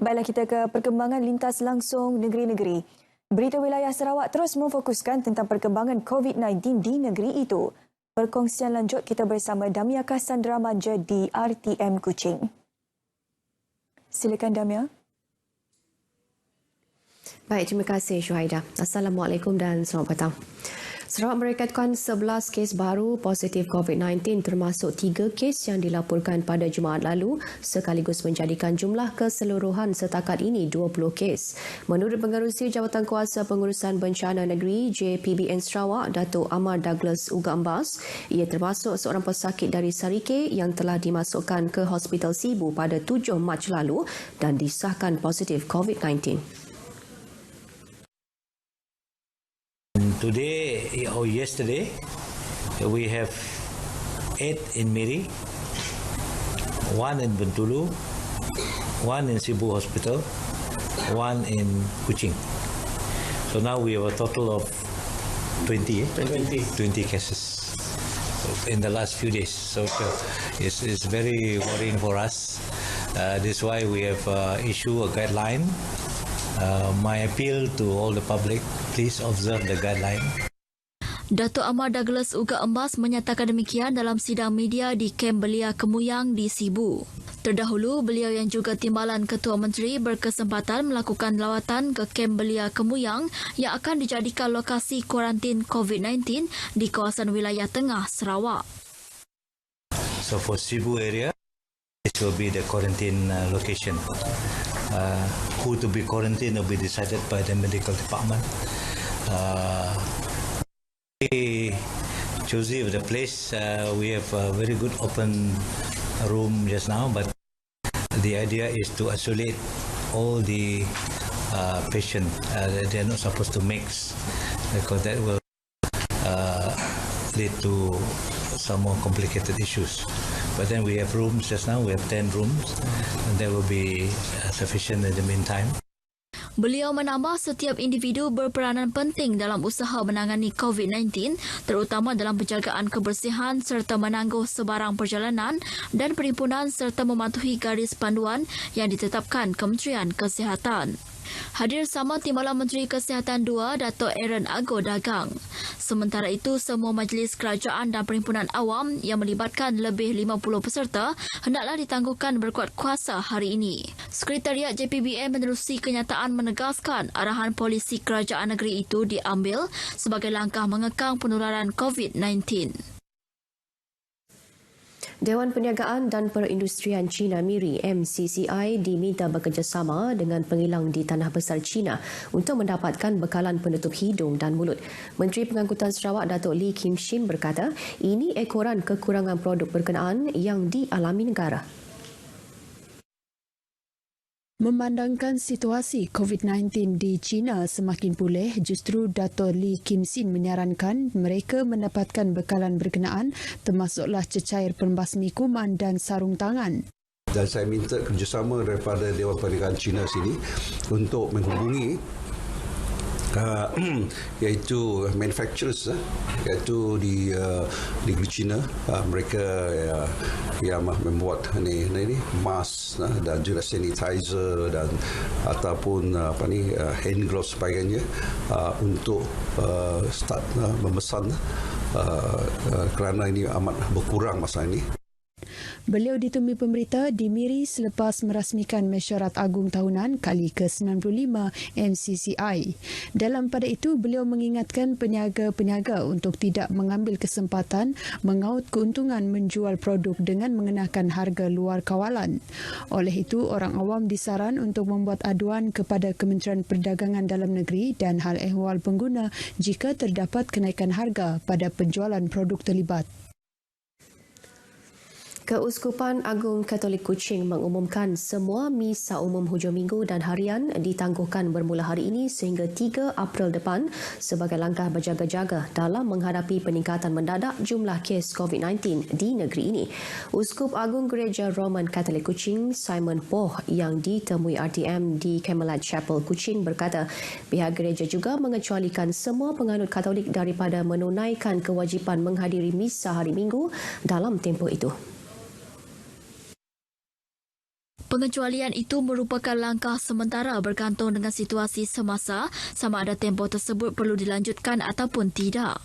Baiklah, kita ke perkembangan lintas langsung negeri-negeri. Berita wilayah Sarawak terus memfokuskan tentang perkembangan COVID-19 di negeri itu. Perkongsian lanjut kita bersama Damia Cassandra Manja di RTM Kuching. Silakan Damia. Baik, terima kasih Syuhaida. Assalamualaikum dan selamat petang. Sarawak merekodkan 11 kes baru positif COVID-19 termasuk 3 kes yang dilaporkan pada Jumaat lalu sekaligus menjadikan jumlah keseluruhan setakat ini 20 kes. Menurut Pengerusi Jawatan Kuasa Pengurusan Bencana Negeri JPBN Sarawak, Datuk Amar Douglas Uga Ambas, ia termasuk seorang pesakit dari Sarike yang telah dimasukkan ke Hospital Sibu pada 7 Mac lalu dan disahkan positif COVID-19. Today or yesterday, we have 8 in Miri, 1 in Bintulu, 1 in Sibu Hospital, 1 in Kuching. So now we have a total of 20 cases in the last few days. So it's very worrying for us. This is why we have issued a guideline. My appeal to all the public, please observe the guideline. Datuk Amar Douglas Uga Ambas menyatakan demikian dalam sidang media di Kem Belia Kemuyang di Sibu. Terdahulu, beliau yang juga timbalan Ketua Menteri berkesempatan melakukan lawatan ke Kem Belia Kemuyang yang akan dijadikan lokasi kuarantin COVID-19 di kawasan wilayah tengah Sarawak. So for Sibu area, this will be the quarantine location. Who to be quarantined will be decided by the medical department. Choosy of the place, we have a very good open room just now, but the idea is to isolate all the patients. They are not supposed to mix because that will lead to some more complicated issues. But then we have rooms just now, we have 10 rooms, and that will be sufficient in the meantime. Beliau menambah setiap individu berperanan penting dalam usaha menangani COVID-19, terutama dalam penjagaan kebersihan serta menangguh sebarang perjalanan dan perhimpunan serta mematuhi garis panduan yang ditetapkan Kementerian Kesihatan. Hadir sama Timbalan Menteri Kesihatan 2, Dato' Aaron Ago Dagang. Sementara itu, semua majlis kerajaan dan perhimpunan awam yang melibatkan lebih 50 peserta hendaklah ditangguhkan berkuat kuasa hari ini. Sekretariat JPBN menerusi kenyataan menegaskan arahan polisi kerajaan negeri itu diambil sebagai langkah mengekang penularan COVID-19. Dewan Perniagaan dan Perindustrian China MIRI MCCI diminta bekerjasama dengan pengilang di Tanah Besar China untuk mendapatkan bekalan penutup hidung dan mulut. Menteri Pengangkutan Sarawak Datuk Lee Kim Shim berkata, ini ekoran kekurangan produk berkenaan yang dialami negara. Memandangkan situasi COVID-19 di China semakin pulih, justru Dato' Lee Kim Sin menyarankan mereka mendapatkan bekalan berkenaan termasuklah cecair pembasmi kuman dan sarung tangan. Dan saya minta kerjasama daripada Dewan Perniagaan China sini untuk menghubungi iaitu manufacturers iaitu di negeri China, mereka yang membuat ni mask dan juga sanitizer dan ataupun hand gloves sebagainya untuk start memesan kerana ini amat berkurang masa ini. Beliau ditemui pemberita di MIRI selepas merasmikan mesyuarat agung tahunan kali ke-95 MCCI. Dalam pada itu, beliau mengingatkan peniaga-peniaga untuk tidak mengambil kesempatan mengaut keuntungan menjual produk dengan mengenakan harga luar kawalan. Oleh itu, orang awam disaran untuk membuat aduan kepada Kementerian Perdagangan Dalam Negeri dan hal ehwal pengguna jika terdapat kenaikan harga pada penjualan produk terlibat. Keuskupan Agung Katolik Kuching mengumumkan semua misa umum hujung minggu dan harian ditangguhkan bermula hari ini sehingga 3 April depan sebagai langkah berjaga-jaga dalam menghadapi peningkatan mendadak jumlah kes COVID-19 di negeri ini. Uskup Agung Gereja Roman Katolik Kuching, Simon Poh, yang ditemui RTM di Camelot Chapel Kuching berkata pihak gereja juga mengecualikan semua penganut Katolik daripada menunaikan kewajipan menghadiri misa hari Minggu dalam tempoh itu. Pengecualian itu merupakan langkah sementara bergantung dengan situasi semasa sama ada tempoh tersebut perlu dilanjutkan ataupun tidak.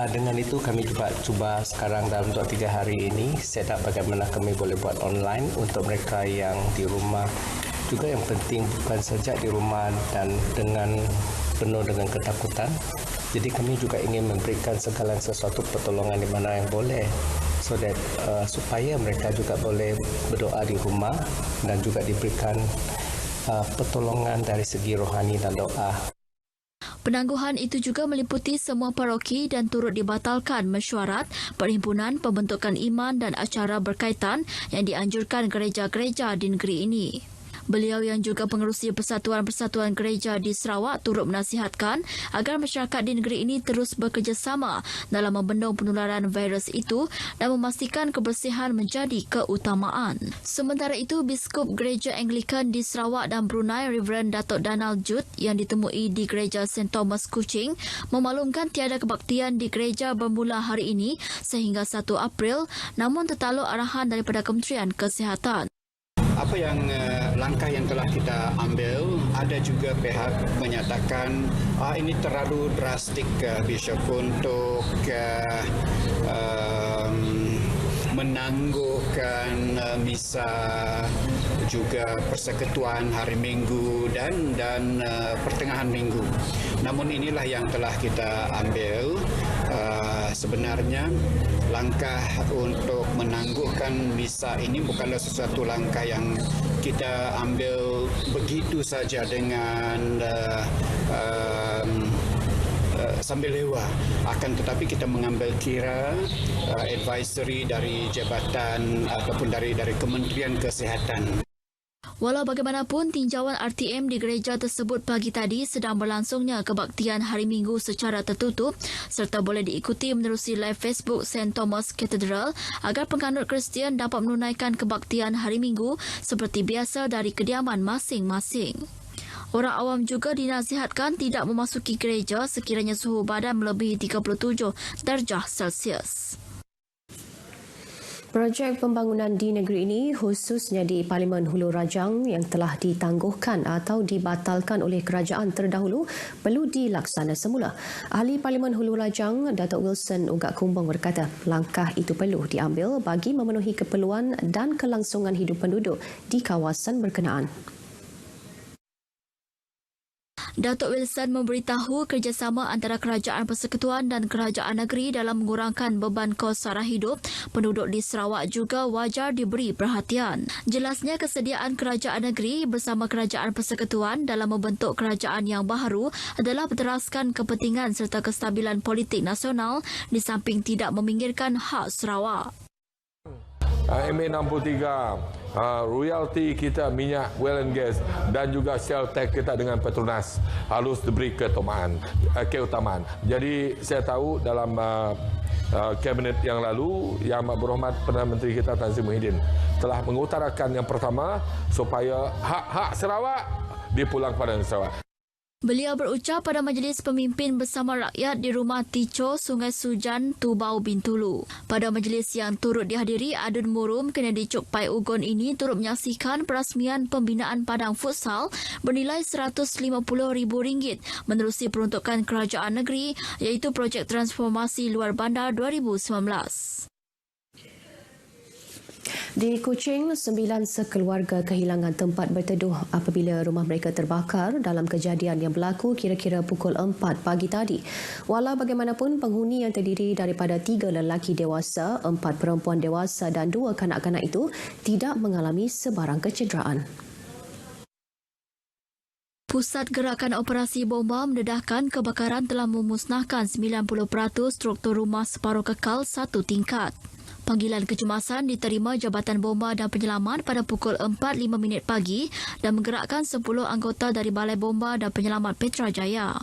Dengan itu kami cuba sekarang dalam 2-3 hari ini set up bagaimana kami boleh buat online untuk mereka yang di rumah. Juga yang penting bukan saja di rumah dan penuh dengan ketakutan. Jadi kami juga ingin memberikan segala sesuatu pertolongan di mana yang boleh. So that supaya mereka juga boleh berdoa di rumah dan juga diberikan pertolongan dari segi rohani dan doa. Penangguhan itu juga meliputi semua paroki dan turut dibatalkan mesyuarat, perhimpunan, pembentukan iman dan acara berkaitan yang dianjurkan gereja-gereja di negeri ini. Beliau yang juga pengerusi Persatuan-Persatuan Gereja di Sarawak turut menasihatkan agar masyarakat di negeri ini terus bekerjasama dalam membendung penularan virus itu dan memastikan kebersihan menjadi keutamaan. Sementara itu, Biskup Gereja Anglikan di Sarawak dan Brunei, Reverend Datuk Donald Jude yang ditemui di Gereja St. Thomas Kuching memaklumkan tiada kebaktian di gereja bermula hari ini sehingga 1 April, namun tertaluk arahan daripada Kementerian Kesihatan. Apa yang langkah yang telah kita ambil, ada juga pihak menyatakan ini terlalu drastik Bishop untuk menangguhkan misa juga persekutuan hari Minggu dan pertengahan Minggu. Namun inilah yang telah kita ambil. Sebenarnya langkah untuk menangguhkan misa ini bukanlah sesuatu langkah yang kita ambil begitu saja dengan sambil lewa. Akan tetapi kita mengambil kira advisory dari jabatan ataupun dari Kementerian Kesihatan. Walau bagaimanapun, tinjauan RTM di gereja tersebut pagi tadi sedang berlangsungnya kebaktian hari Minggu secara tertutup serta boleh diikuti menerusi live Facebook St. Thomas Cathedral agar penganut Kristian dapat menunaikan kebaktian hari Minggu seperti biasa dari kediaman masing-masing. Orang awam juga dinasihatkan tidak memasuki gereja sekiranya suhu badan melebihi 37 darjah Celsius. Projek pembangunan di negeri ini khususnya di Parlimen Hulu Rajang yang telah ditangguhkan atau dibatalkan oleh kerajaan terdahulu perlu dilaksana semula. Ahli Parlimen Hulu Rajang, Datuk Wilson Ugak Kumbang berkata langkah itu perlu diambil bagi memenuhi keperluan dan kelangsungan hidup penduduk di kawasan berkenaan. Datuk Wilson memberitahu kerjasama antara Kerajaan Persekutuan dan Kerajaan Negeri dalam mengurangkan beban kos sara hidup penduduk di Sarawak juga wajar diberi perhatian. Jelasnya kesediaan Kerajaan Negeri bersama Kerajaan Persekutuan dalam membentuk kerajaan yang baharu adalah berteraskan kepentingan serta kestabilan politik nasional di samping tidak meminggirkan hak Sarawak. MA63, royalty kita minyak, oil and gas dan juga shell tax kita dengan Petronas harus diberi keutamaan. Jadi saya tahu dalam kabinet yang lalu Yang Amat Berhormat Perdana Menteri kita Tan Sri Muhyiddin telah mengutarakan yang pertama supaya hak-hak Sarawak dipulang pada Sarawak. Beliau berucap pada majlis pemimpin bersama rakyat di Rumah Tico, Sungai Sujan, Tubau, Bintulu. Pada majlis yang turut dihadiri, Adun Murum, Kennedy Cuk Pai Ugon ini turut menyaksikan perasmian pembinaan padang futsal bernilai RM150,000 menerusi peruntukan kerajaan negeri iaitu Projek Transformasi Luar Bandar 2019. Di Kuching, 9 sekeluarga kehilangan tempat berteduh apabila rumah mereka terbakar dalam kejadian yang berlaku kira-kira pukul 4 pagi tadi. Walau bagaimanapun, penghuni yang terdiri daripada 3 lelaki dewasa, 4 perempuan dewasa dan 2 kanak-kanak itu tidak mengalami sebarang kecederaan. Pusat Gerakan Operasi Bomba mendedahkan kebakaran telah memusnahkan 90% struktur rumah separuh kekal 1 tingkat. Panggilan kecemasan diterima Jabatan Bomba dan Penyelamat pada pukul 4.05 pagi dan menggerakkan 10 anggota dari Balai Bomba dan Penyelamat Petrajaya.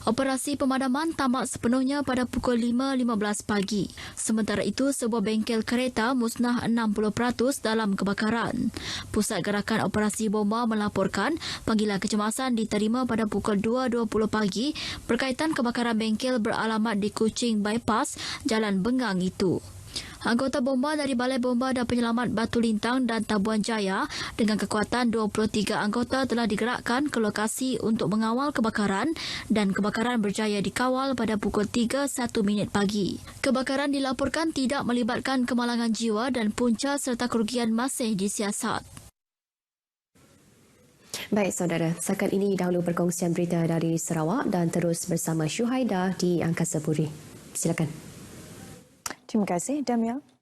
Operasi pemadaman tamat sepenuhnya pada pukul 5.15 pagi. Sementara itu, sebuah bengkel kereta musnah 60% dalam kebakaran. Pusat Gerakan Operasi Bomba melaporkan panggilan kecemasan diterima pada pukul 2.20 pagi berkaitan kebakaran bengkel beralamat di Kuching Bypass, Jalan Bengang itu. Anggota bomba dari Balai Bomba dan Penyelamat Batu Lintang dan Tabuan Jaya dengan kekuatan 23 anggota telah digerakkan ke lokasi untuk mengawal kebakaran dan kebakaran berjaya dikawal pada pukul 3.01 pagi. Kebakaran dilaporkan tidak melibatkan kemalangan jiwa dan punca serta kerugian masih disiasat. Baik saudara, setakat ini dahulu perkongsian berita dari Sarawak dan terus bersama Syuhaida di Angkasa Puri. Silakan. Terima kasih, Damia.